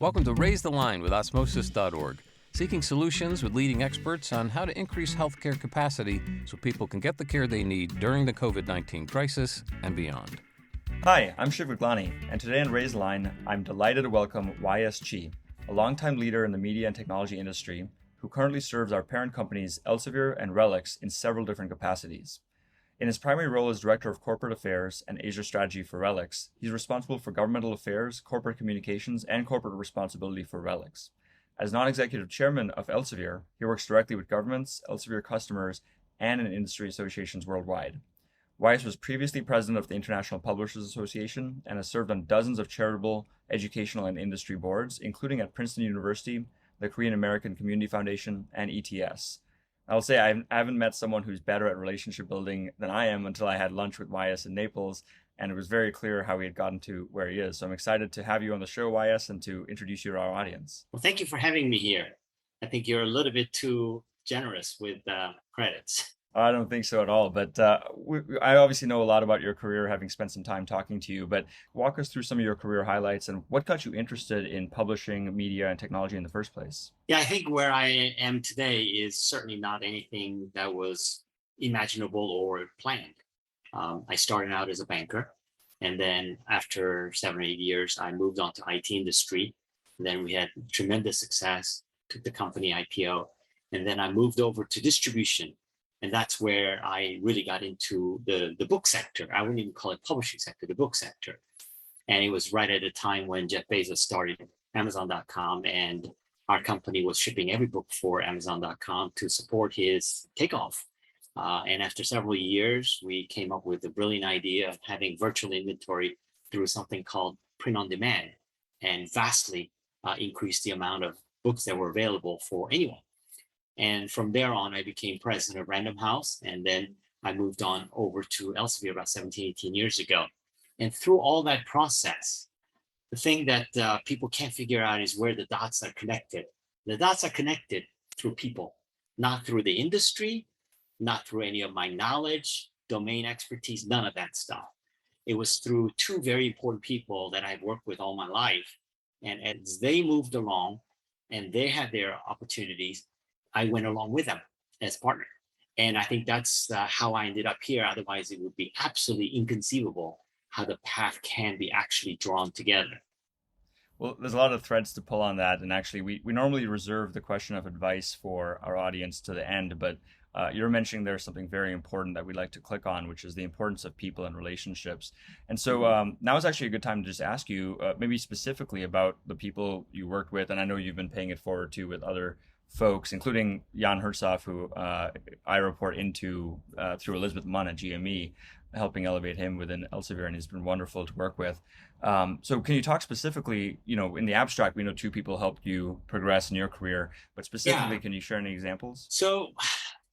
Welcome to Raise the Line with Osmosis.org, seeking solutions with leading experts on how to increase healthcare capacity so people can get the care they need during the COVID-19 crisis and beyond. Hi, I'm Shiv Viglani, and today on Raise the Line, I'm delighted to welcome YS Chi, a longtime leader in the media and technology industry who currently serves our parent companies Elsevier and Relics in several different capacities. In his primary role as Director of Corporate Affairs and Asia Strategy for Relics, he's responsible for governmental affairs, corporate communications, and corporate responsibility for Relics. As non-executive chairman of Elsevier, he works directly with governments, Elsevier customers, and in industry associations worldwide. YS was previously president of the International Publishers Association and has served on dozens of charitable, educational, and industry boards, including at Princeton University, the Korean American Community Foundation, and ETS. I'll say I haven't met someone who's better at relationship building than I am until I had lunch with YS in Naples, and it was very clear how he had gotten to where he is. So I'm excited to have you on the show, YS, and to introduce you to our audience. Well, thank you for having me here. I think you're a little bit too generous with credits. I don't think so at all, but I obviously know a lot about your career, having spent some time talking to you, but walk us through some of your career highlights and what got you interested in publishing, media, and technology in the first place. Yeah, I think where I am today is certainly not anything that was imaginable or planned. I started out as a banker, and then after 7 or 8 years, I moved on to IT industry. And then we had tremendous success, took the company IPO, and then I moved over to distribution. And that's where I really got into the book sector. I wouldn't even call it publishing sector, the book sector. And it was right at a time when Jeff Bezos started Amazon.com, and our company was shipping every book for Amazon.com to support his takeoff. And after several years, we came up with the brilliant idea of having virtual inventory through something called print on demand, and vastly increased the amount of books that were available for anyone. And from there on, I became president of Random House. And then I moved on over to Elsevier about 17, 18 years ago. And through all that process, the thing that people can't figure out is where the dots are connected. The dots are connected through people, not through the industry, not through any of my knowledge, domain expertise, none of that stuff. It was through two very important people that I've worked with all my life. And as they moved along and they had their opportunities, I went along with them as partner. And I think that's how I ended up here. Otherwise, it would be absolutely inconceivable how the path can be actually drawn together. Well, there's a lot of threads to pull on that. And actually, we normally reserve the question of advice for our audience to the end. But you're mentioning there's something very important that we'd like to click on, which is the importance of people and relationships. And so now is actually a good time to just ask you maybe specifically about the people you worked with. And I know you've been paying it forward too with other folks, including Jan Herzog, who I report into through Elizabeth Munn at GME, helping elevate him within Elsevier, and he's been wonderful to work with. So can you talk specifically, in the abstract, we know two people helped you progress in your career, but specifically, Can you share any examples? So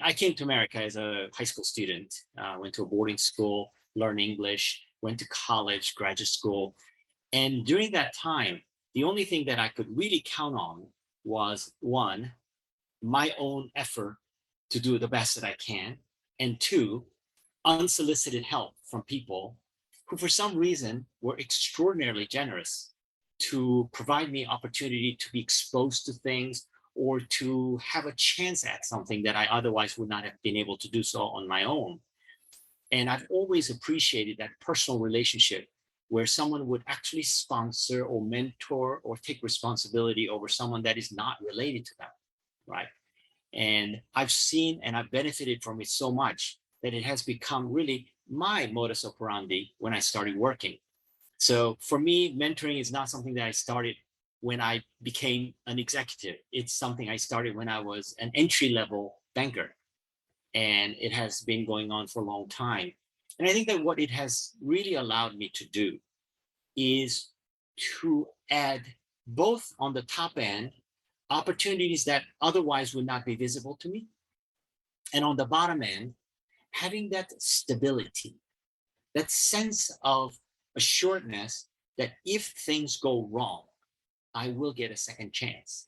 I came to America as a high school student, went to a boarding school, learned English, went to college, graduate school. And during that time, the only thing that I could really count on was one, my own effort to do the best that I can, and two, unsolicited help from people who for some reason were extraordinarily generous to provide me opportunity to be exposed to things or to have a chance at something that I otherwise would not have been able to do so on my own. And I've always appreciated that personal relationship where someone would actually sponsor or mentor or take responsibility over someone that is not related to them, right? And I've seen and I've benefited from it so much that it has become really my modus operandi when I started working. So for me, mentoring is not something that I started when I became an executive. It's something I started when I was an entry-level banker. And it has been going on for a long time. And I think that what it has really allowed me to do is to add both on the top end opportunities that otherwise would not be visible to me, and on the bottom end, having that stability, that sense of assuredness that if things go wrong, I will get a second chance.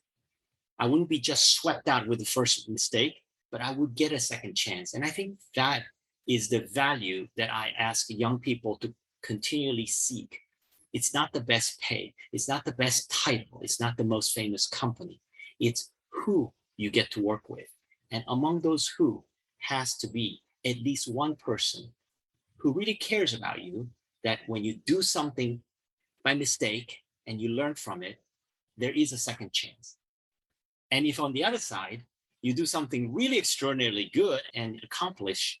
I wouldn't be just swept out with the first mistake, but I would get a second chance. And I think that is the value that I ask young people to continually seek. It's not the best pay. It's not the best title. It's not the most famous company. It's who you get to work with. And among those who has to be at least one person who really cares about you, that when you do something by mistake and you learn from it, there is a second chance. And if on the other side, you do something really extraordinarily good and accomplish,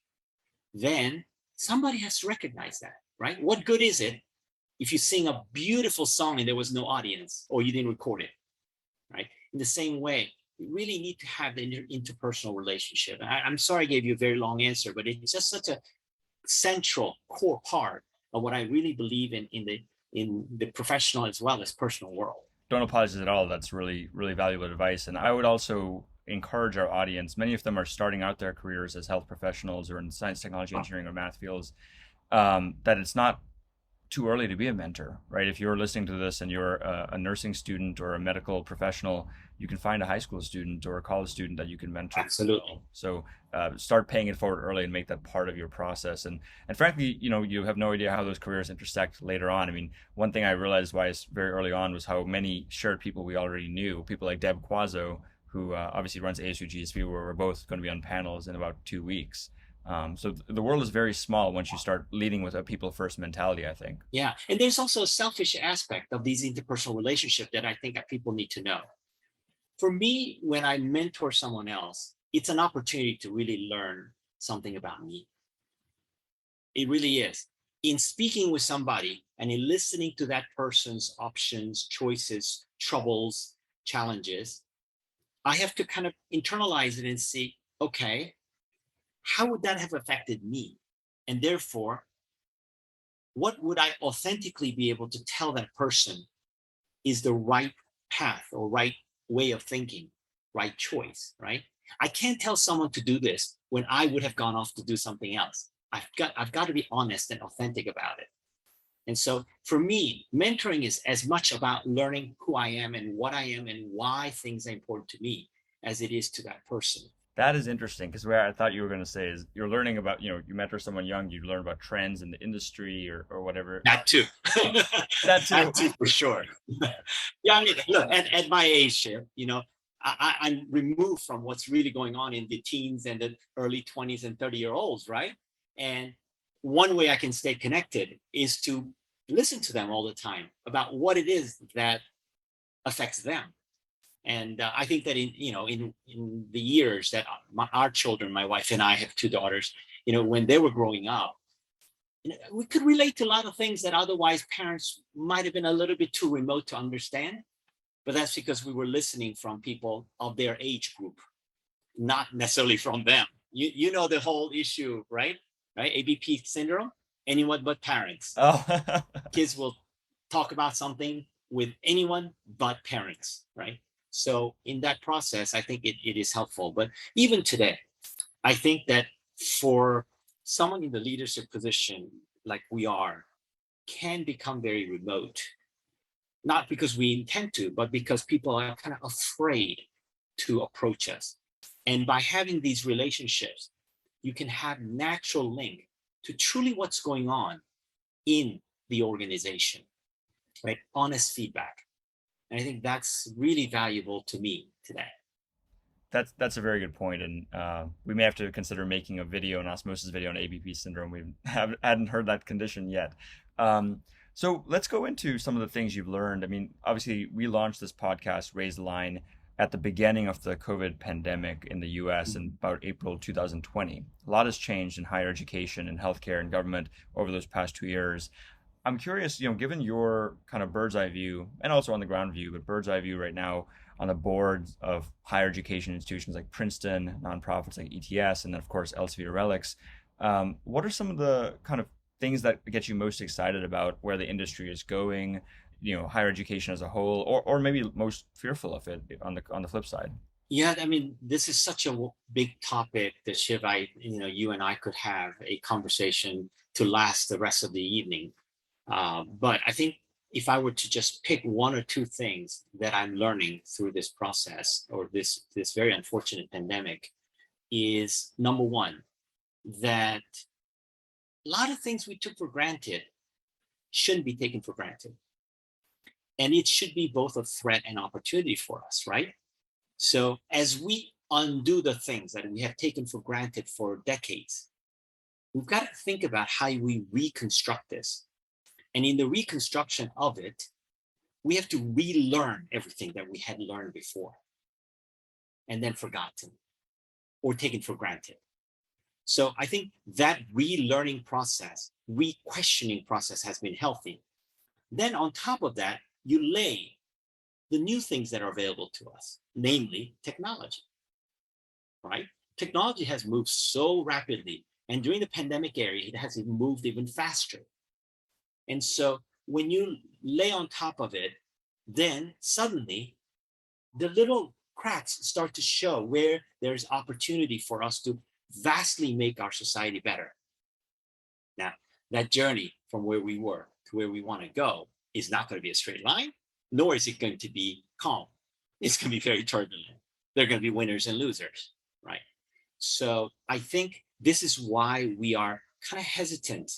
then somebody has to recognize that, right? What good is it if you sing a beautiful song and there was no audience or you didn't record it, right? In the same way, you really need to have the interpersonal relationship. I'm sorry I gave you a very long answer, but it's just such a central core part of what I really believe in the professional as well as personal world. Don't apologize at all. That's really, really valuable advice. And I would also encourage our audience, many of them are starting out their careers as health professionals or in science, technology, engineering, or math fields, that it's not too early to be a mentor, right? If you're listening to this and you're a nursing student or a medical professional, you can find a high school student or a college student that you can mentor. Absolutely. So start paying it forward early and make that part of your process. And frankly, you have no idea how those careers intersect later on. I mean, one thing I realized very early on was how many shared people we already knew. People like Deb Quazzo, who obviously runs ASU GSP, where we're both going to be on panels in about 2 weeks. So the world is very small once you start leading with a people first mentality, I think. Yeah. And there's also a selfish aspect of these interpersonal relationships that I think that people need to know. For me, when I mentor someone else, it's an opportunity to really learn something about me. It really is. In speaking with somebody and in listening to that person's options, choices, troubles, challenges, I have to kind of internalize it and see, okay, how would that have affected me? And therefore, what would I authentically be able to tell that person is the right path or right way of thinking, right choice, right? I can't tell someone to do this when I would have gone off to do something else. I've got to be honest and authentic about it. And so for me, mentoring is as much about learning who I am and what I am and why things are important to me as it is to that person. That is interesting, because where I thought you were going to say is you're learning about, you mentor someone young, you learn about trends in the industry or whatever. That too. That too. That too, for sure. Yeah, I mean, look, at my age, I'm removed from what's really going on in the teens and the early 20s and 30-year-olds, right? And one way I can stay connected is to listen to them all the time about what it is that affects them. And I think that in the years that our children, my wife and I have 2 daughters, when they were growing up, we could relate to a lot of things that otherwise parents might have been a little bit too remote to understand. But that's because we were listening from people of their age group, not necessarily from them. You know the whole issue, right? ABP syndrome, anyone but parents. Oh. Kids will talk about something with anyone but parents, right? So in that process, I think it is helpful. But even today, I think that for someone in the leadership position like we are, can become very remote, not because we intend to, but because people are kind of afraid to approach us. And by having these relationships, you can have natural link to truly what's going on in the organization, right? Honest feedback. And I think that's really valuable to me today. That's a very good point, and we may have to consider making a video, an osmosis video on ABP syndrome. We hadn't heard that condition yet. So let's go into some of the things you've learned. I mean, obviously, we launched this podcast, Raise the Line, at the beginning of the COVID pandemic in the US in about April 2020. A lot has changed in higher education and healthcare and government over those past 2 years. I'm curious, given your kind of bird's eye view and also on the ground view, but bird's eye view right now on the boards of higher education institutions like Princeton, nonprofits like ETS, and then of course Elsevier Relics. What are some of the kind of things that get you most excited about where the industry is going, higher education as a whole, or maybe most fearful of it on the flip side? Yeah, I mean, this is such a big topic that Shiv, you and I could have a conversation to last the rest of the evening. But I think if I were to just pick 1 or 2 things that I'm learning through this process or this very unfortunate pandemic, is number 1, that a lot of things we took for granted shouldn't be taken for granted. And it should be both a threat and opportunity for us, right? So as we undo the things that we have taken for granted for decades, we've got to think about how we reconstruct this. And in the reconstruction of it, we have to relearn everything that we had learned before and then forgotten or taken for granted. So I think that relearning process, re-questioning process has been healthy. Then on top of that, you lay the new things that are available to us, namely technology, right? Technology has moved so rapidly. And during the pandemic era, it has moved even faster. And so when you lay on top of it, then suddenly the little cracks start to show where there's opportunity for us to vastly make our society better. Now, that journey from where we were to where we want to go is not going to be a straight line, nor is it going to be calm. It's going to be very turbulent. There are going to be winners and losers, right? So I think this is why we are kind of hesitant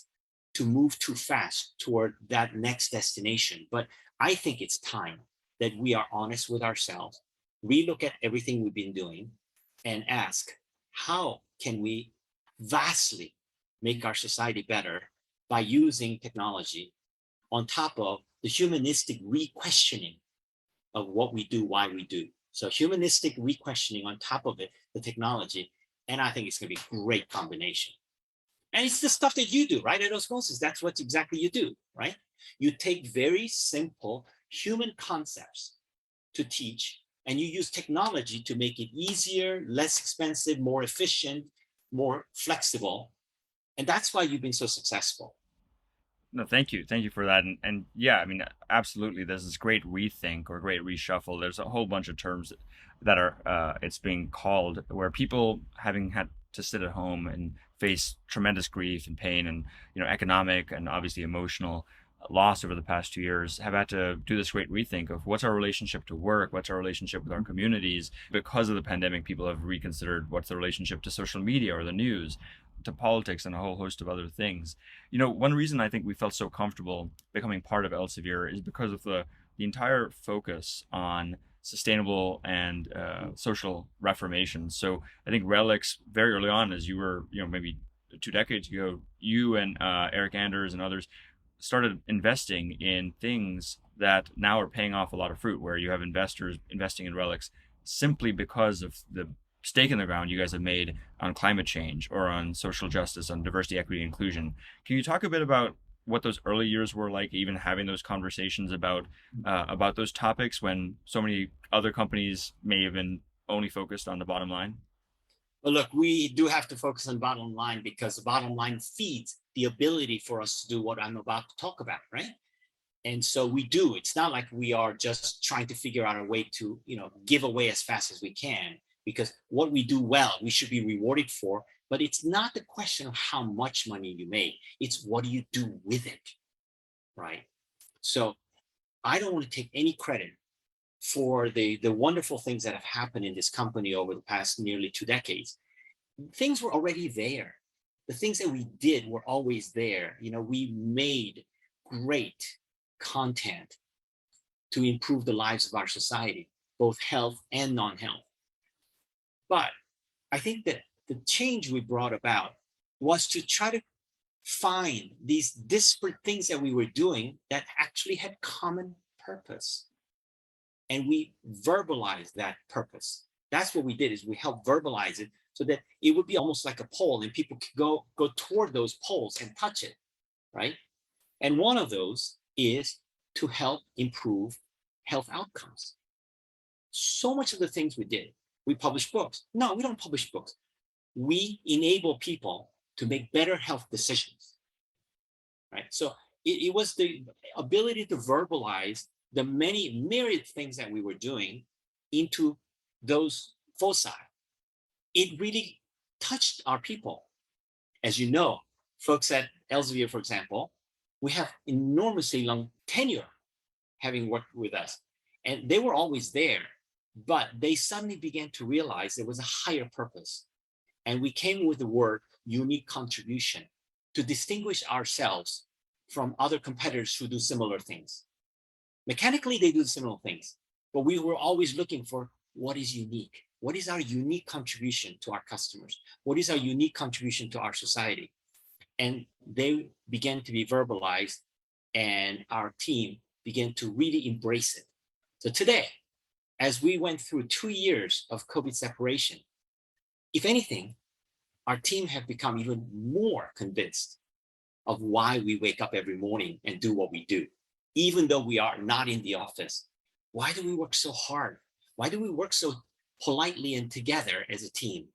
to move too fast toward that next destination. But I think it's time that we are honest with ourselves, relook at everything we've been doing, and ask, how can we vastly make our society better by using technology on top of the humanistic re-questioning of what we do, why we do. So humanistic re-questioning on top of it, the technology, and I think it's going to be a great combination. And it's the stuff that you do, right? At Osmosis, that's what exactly you do, right? You take very simple human concepts to teach, and you use technology to make it easier, less expensive, more efficient, more flexible. And that's why you've been so successful. No, thank you. Thank you for that. And yeah, I mean, absolutely. There's this great rethink or great reshuffle. There's a whole bunch of terms that are, it's being called, where people having had to sit at home and face tremendous grief and pain and, economic and obviously emotional loss over the past 2 years have had to do this great rethink of what's our relationship to work, what's our relationship with our communities. Because of the pandemic, people have reconsidered what's the relationship to social media or the news, to politics, and a whole host of other things. One reason I think we felt so comfortable becoming part of Elsevier is because of the entire focus on sustainable and social reformation. So I think Relics, very early on, as you were, maybe 2 decades ago, you and Eric Anders and others started investing in things that now are paying off a lot of fruit, where you have investors investing in Relics simply because of the stake in the ground you guys have made on climate change or on social justice, on diversity, equity, inclusion. Can you talk a bit about what those early years were like, even having those conversations about those topics when so many other companies may have been only focused on the bottom line? Well, look, we do have to focus on bottom line because the bottom line feeds the ability for us to do what I'm about to talk about, right? And so we do. It's not like we are just trying to figure out a way to, give away as fast as we can, because what we do well, we should be rewarded for. But it's not the question of how much money you make. It's what do you do with it, right? So I don't want to take any credit for the wonderful things that have happened in this company over the past nearly 2 decades. Things were already there. The things that we did were always there. We made great content to improve the lives of our society, both health and non-health. But I think that the change we brought about was to try to find these disparate things that we were doing that actually had common purpose. And we verbalized that purpose. That's what we did, is we helped verbalize it so that it would be almost like a pole and people could go toward those poles and touch it, right? And one of those is to help improve health outcomes. So much of the things we did, we publish books. No, we don't publish books. We enable people to make better health decisions, right? So it was the ability to verbalize the many myriad things that we were doing into those foci. It really touched our people. As you know, folks at Elsevier, for example, we have enormously long tenure having worked with us. And they were always there, but they suddenly began to realize there was a higher purpose. And we came with the word unique contribution to distinguish ourselves from other competitors who do similar things. Mechanically, they do similar things, but we were always looking for what is unique. What is our unique contribution to our customers? What is our unique contribution to our society? And they began to be verbalized, and our team began to really embrace it. So today, as we went through 2 years of COVID separation, if anything, our team have become even more convinced of why we wake up every morning and do what we do, even though we are not in the office. Why do we work so hard? Why do we work so politely and together as a team?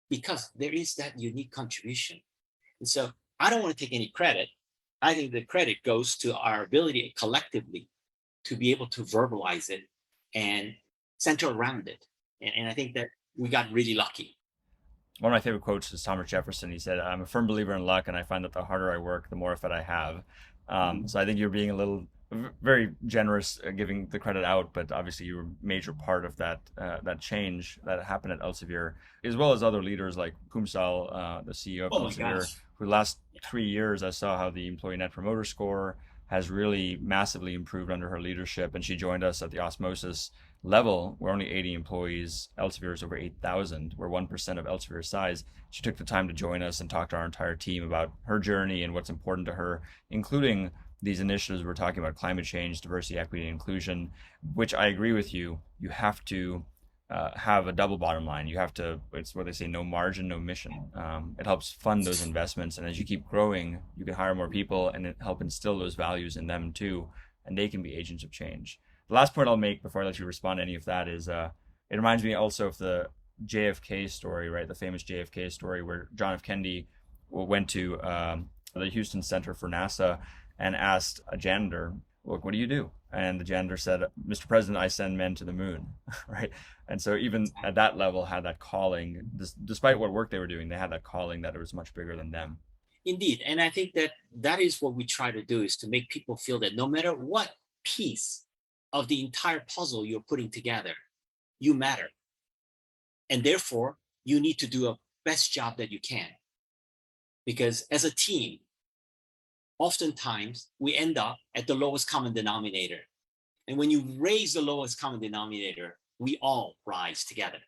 Because there is that unique contribution. And so I don't want to take any credit. I think the credit goes to our ability collectively to be able to verbalize it and center around it. And I think that we got really lucky. One of my favorite quotes is Thomas Jefferson. He said, "I'm a firm believer in luck, and I find that the harder I work, the more effort I have." So I think you're being a little very generous giving the credit out, but obviously you were a major part of that change that happened at Elsevier, as well as other leaders like Kumsal, the CEO of Elsevier, who the last 3 years I saw how the employee net promoter score has really massively improved under her leadership, and she joined us at the Osmosis level. We're only 80 employees. Elsevier is over 8,000. We're 1% of Elsevier's size. She took the time to join us and talk to our entire team about her journey and what's important to her, including these initiatives we're talking about: climate change, diversity, equity, and inclusion, which I agree with you. You have to have a double bottom line. You have to, it's what they say, no margin, no mission. It helps fund those investments. And as you keep growing, you can hire more people and help instill those values in them too. And they can be agents of change. The last point I'll make before I let you respond to any of that is it reminds me also of the JFK story, right? The famous JFK story where John F. Kennedy went to the Houston Center for NASA and asked a janitor, "Look, what do you do?" And the janitor said, "Mr. President, I send men to the moon," right? And so even at that level had that calling, despite what work they were doing, they had that calling that it was much bigger than them. Indeed. And I think that that is what we try to do, is to make people feel that no matter what piece of the entire puzzle you're putting together, you matter. And therefore, you need to do a best job that you can. Because as a team, oftentimes we end up at the lowest common denominator. And when you raise the lowest common denominator, we all rise together.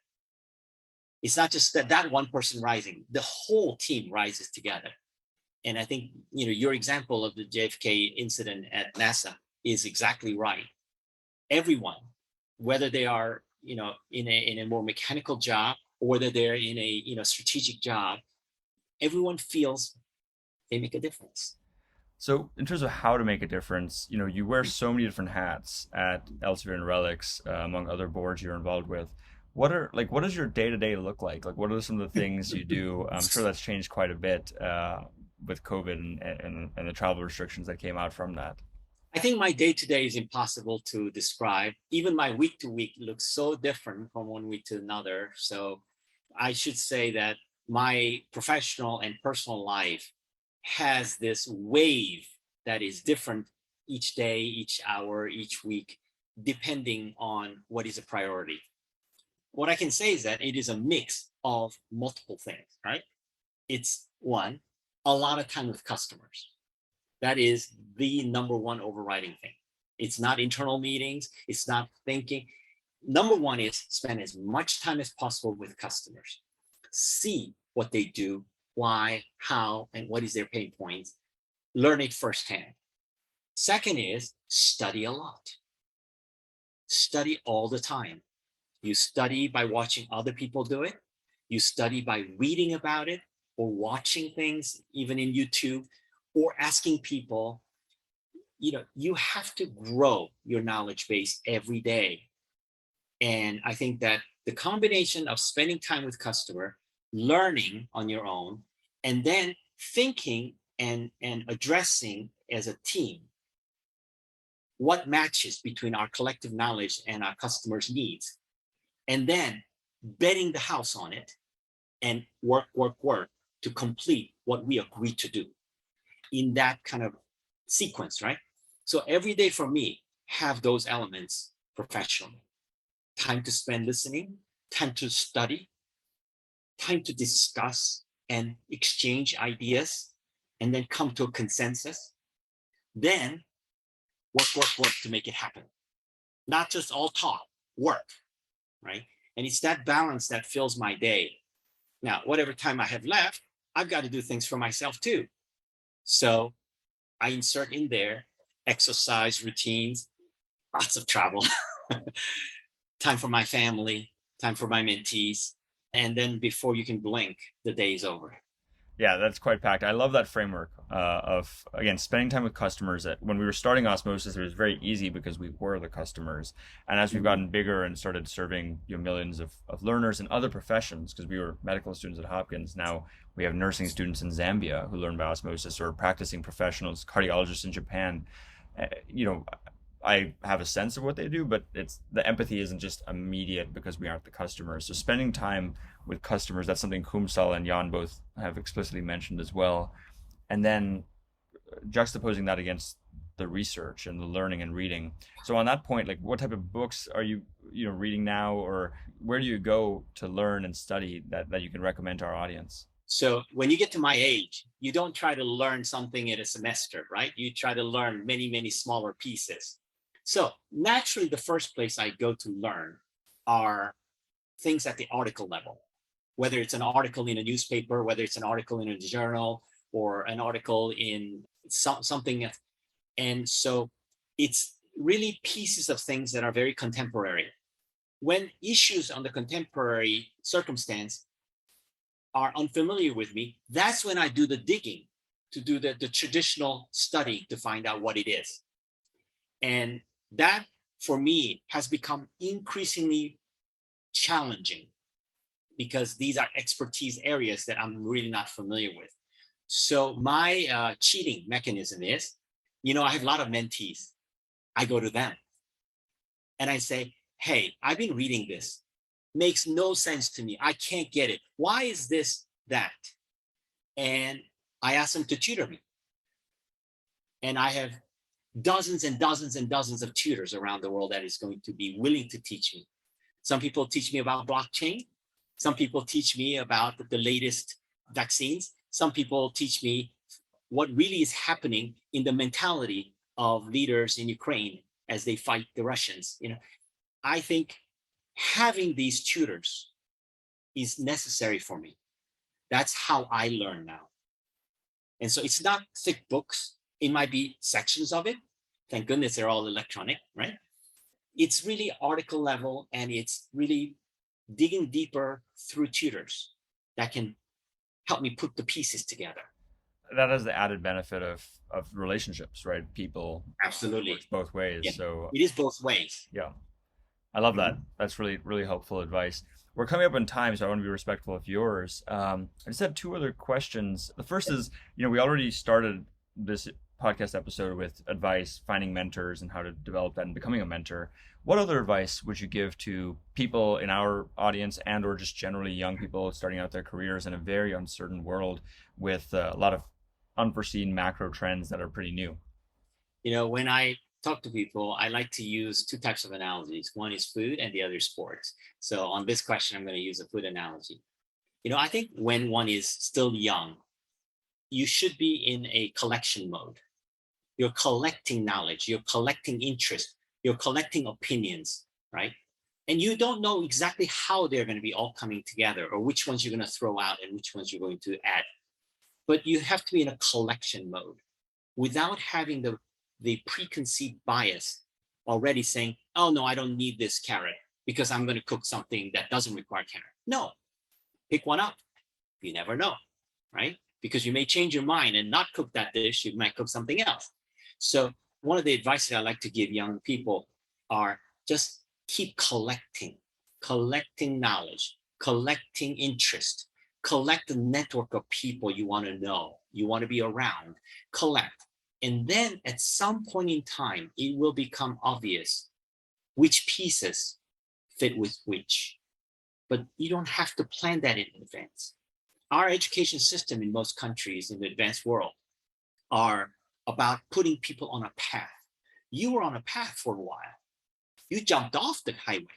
It's not just that one person rising, the whole team rises together. And I think, your example of the JFK incident at NASA is exactly right. Everyone, whether they are, in a more mechanical job or whether they're in a strategic job, everyone feels they make a difference. So in terms of how to make a difference, you wear so many different hats at Elsevier and Relics, among other boards you're involved with. What does your day-to-day look like? Like, what are some of the things you do? I'm sure that's changed quite a bit with COVID and the travel restrictions that came out from that. I think my day-to-day is impossible to describe. Even my week-to-week looks so different from one week to another. So I should say that my professional and personal life has this wave that is different each day, each hour, each week, depending on what is a priority. What I can say is that it is a mix of multiple things, right? It's one, a lot of time with customers. That is the number one overriding thing. It's not internal meetings. It's not thinking. Number one is spend as much time as possible with customers. See what they do, why, how, and what is their pain points. Learn it firsthand. Second is study a lot. Study all the time. You study by watching other people do it. You study by reading about it or watching things, even in YouTube, or asking people. You have to grow your knowledge base every day. And I think that the combination of spending time with customer, learning on your own, and then thinking and addressing as a team what matches between our collective knowledge and our customers' needs, and then betting the house on it and work to complete what we agreed to do in that kind of sequence, right? So every day for me have those elements professionally. Time to spend listening, time to study, time to discuss and exchange ideas, and then come to a consensus. Then work to make it happen. Not just all talk, work, right? And it's that balance that fills my day. Now, whatever time I have left, I've got to do things for myself too. So I insert in there exercise routines, lots of travel, time for my family, time for my mentees. And then before you can blink, the day is over. Yeah, that's quite packed. I love that framework of, again, spending time with customers. When we were starting Osmosis, it was very easy because we were the customers. And as we've gotten bigger and started serving millions of learners in other professions, because we were medical students at Hopkins, now we have nursing students in Zambia who learn by Osmosis, or practicing professionals, cardiologists in Japan. I have a sense of what they do, but the empathy isn't just immediate because we aren't the customers. So spending time with customers, that's something Kumsal and Jan both have explicitly mentioned as well. And then juxtaposing that against the research and the learning and reading. So on that point, like, what type of books are you reading now, or where do you go to learn and study that you can recommend to our audience? So when you get to my age, you don't try to learn something in a semester, right? You try to learn many, many smaller pieces. So naturally, the first place I go to learn are things at the article level, whether it's an article in a newspaper, whether it's an article in a journal, or an article in something. And so it's really pieces of things that are very contemporary. When issues on the contemporary circumstance are unfamiliar with me, that's when I do the digging, to do the traditional study to find out what it is. And that, for me, has become increasingly challenging because these are expertise areas that I'm really not familiar with. So my cheating mechanism is, I have a lot of mentees. I go to them and I say, hey, I've been reading this. Makes no sense to me. I can't get it. Why is this that? And I ask them to tutor me. And I have dozens and dozens and dozens of tutors around the world that is going to be willing to teach me. Some people teach me about blockchain. Some people teach me about the latest vaccines. Some people teach me what really is happening in the mentality of leaders in Ukraine as they fight the Russians. I think having these tutors is necessary for me. That's how I learn now. And so it's not thick books. It might be sections of it. Thank goodness they're all electronic, right? It's really article level, and it's really digging deeper through tutors that can help me put the pieces together. That has the added benefit of relationships, right? People. Absolutely. Works both ways. Yeah. So it is both ways. Yeah. I love that. That's really, really helpful advice. We're coming up on time, so I want to be respectful of yours. I just have two other questions. The first is, we already started this podcast episode with advice, finding mentors and how to develop that and becoming a mentor. What other advice would you give to people in our audience, and or just generally young people starting out their careers in a very uncertain world with a lot of unforeseen macro trends that are pretty new? When I talk to people, I like to use two types of analogies. One is food and the other is sports. So on this question, I'm going to use a food analogy. I think when one is still young, you should be in a collection mode. You're collecting knowledge, you're collecting interest, you're collecting opinions, right? And you don't know exactly how they're going to be all coming together, or which ones you're going to throw out and which ones you're going to add. But you have to be in a collection mode without having the preconceived bias already saying, oh no, I don't need this carrot because I'm going to cook something that doesn't require carrot. No, pick one up. You never know, right? Because you may change your mind and not cook that dish. You might cook something else. So one of the advice that I like to give young people are just keep collecting knowledge, collecting interest, collect a network of people you want to know, you want to be around, collect. And then at some point in time, it will become obvious which pieces fit with which. But you don't have to plan that in advance. Our education system in most countries in the advanced world are about putting people on a path. You were on a path for a while. You jumped off the highway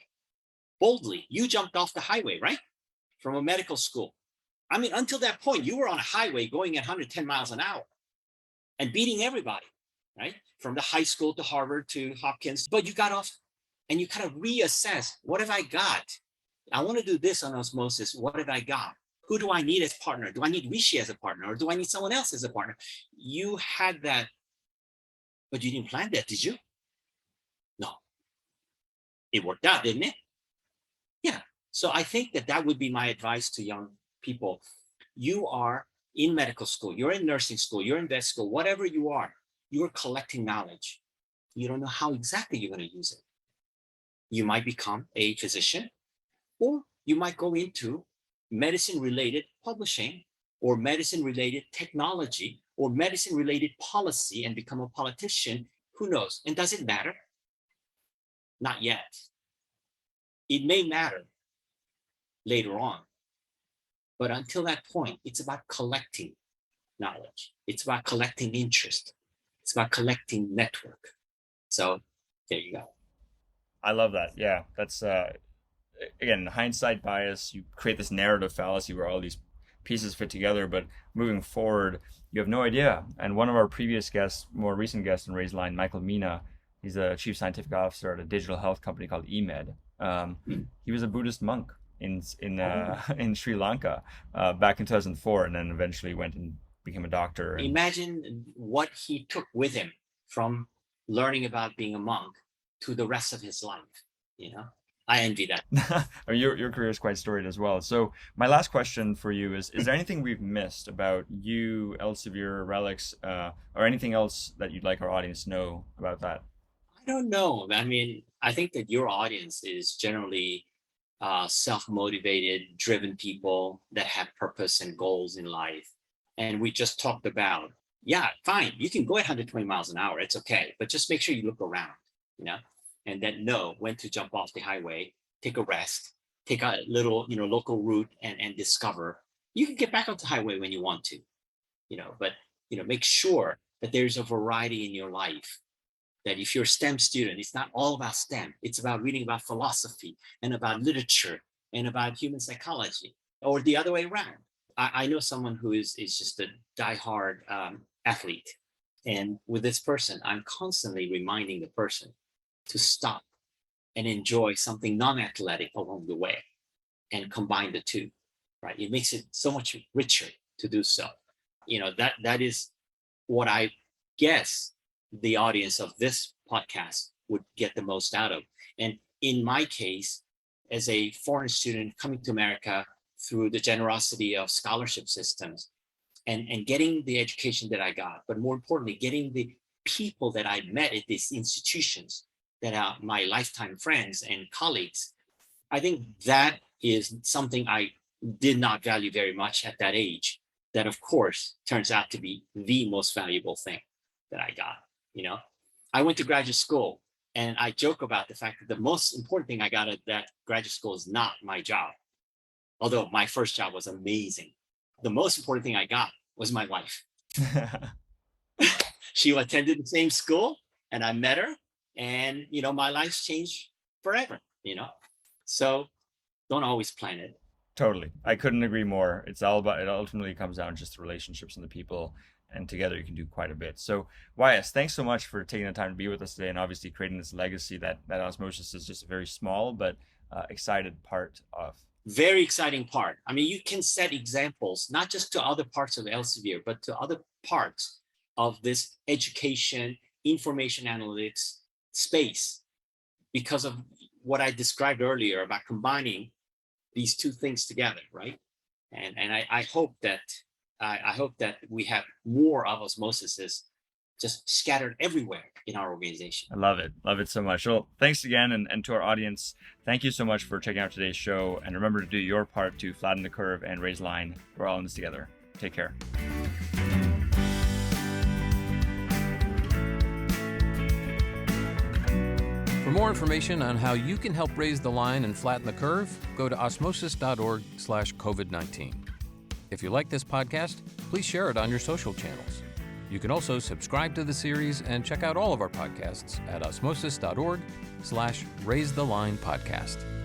boldly. You jumped off the highway, right? From a medical school. I mean, until that point, you were on a highway going at 110 miles an hour and beating everybody. right? From the high school to Harvard to Hopkins, but you got off and you kind of reassess, what have I got? I want to do this on Osmosis. What have I got? Who do I need as partner? Do I need Rishi as a partner, or do I need someone else as a partner? You had that, but you didn't plan that, did you? No. It worked out, didn't it? Yeah. So I think that would be my advice to young people. You are in medical school, you're in nursing school, you're in vet school, whatever you're collecting knowledge. You don't know how exactly you're going to use it. You might become a physician, or you might go into medicine-related publishing, or medicine-related technology, or medicine-related policy and become a politician. Who knows? And does it matter? Not yet. It may matter later on. But until that point, it's about collecting knowledge. It's about collecting interest. It's about collecting network. So there you go. I love that. Yeah, that's again, hindsight bias. You create this narrative fallacy where all these pieces fit together, but moving forward, you have no idea. And one of our previous guests, more recent guest in Raise Line, Michael Mina, he's a chief scientific officer at a digital health company called eMed. He was a Buddhist monk in Sri Lanka back in 2004, and then eventually went and became a doctor. Imagine what he took with him from learning about being a monk to the rest of his life. I envy that. I mean, your career is quite storied as well. So my last question for you is there anything we've missed about you, Elsevier, Relics, or anything else that you'd like our audience to know about that? I don't know. I mean, I think that your audience is generally self-motivated, driven people that have purpose and goals in life. And we just talked about, yeah, fine, you can go at 120 miles an hour. It's okay. But just make sure you look around, and then know when to jump off the highway, take a rest, take a little, local route and discover. You can get back on the highway when you want to, but, make sure that there's a variety in your life. That if you're a STEM student, it's not all about STEM. It's about reading about philosophy and about literature and about human psychology, or the other way around. I know someone who is just a diehard athlete. And with this person, I'm constantly reminding the person to stop and enjoy something non-athletic along the way and combine the two, right? It makes it so much richer to do so. That is what I guess the audience of this podcast would get the most out of. And in my case, as a foreign student coming to America through the generosity of scholarship systems and getting the education that I got, but more importantly, getting the people that I met at these institutions that are my lifetime friends and colleagues, I think that is something I did not value very much at that age. That, of course, turns out to be the most valuable thing that I got. I went to graduate school, and I joke about the fact that the most important thing I got at that graduate school is not my job. Although my first job was amazing. The most important thing I got was my wife. She attended the same school, and I met her, and, my life's changed forever, So don't always plan it. Totally. I couldn't agree more. It ultimately comes down just to relationships and the people, and together you can do quite a bit. So YS, thanks so much for taking the time to be with us today and obviously creating this legacy that Osmosis is just a very small but excited part of. Very exciting part. I mean, you can set examples, not just to other parts of Elsevier, but to other parts of this education, information analytics space, because of what I described earlier about combining these two things together, right? And I hope that we have more of Osmosis just scattered everywhere in our organization. I love it so much. Well, thanks again, and to our audience, thank you so much for checking out today's show, and remember to do your part to flatten the curve and raise line. We're all in this together. Take care. For more information on how you can help raise the line and flatten the curve, go to osmosis.org/COVID-19. If you like this podcast, please share it on your social channels. You can also subscribe to the series and check out all of our podcasts at osmosis.org/raisethelinepodcast.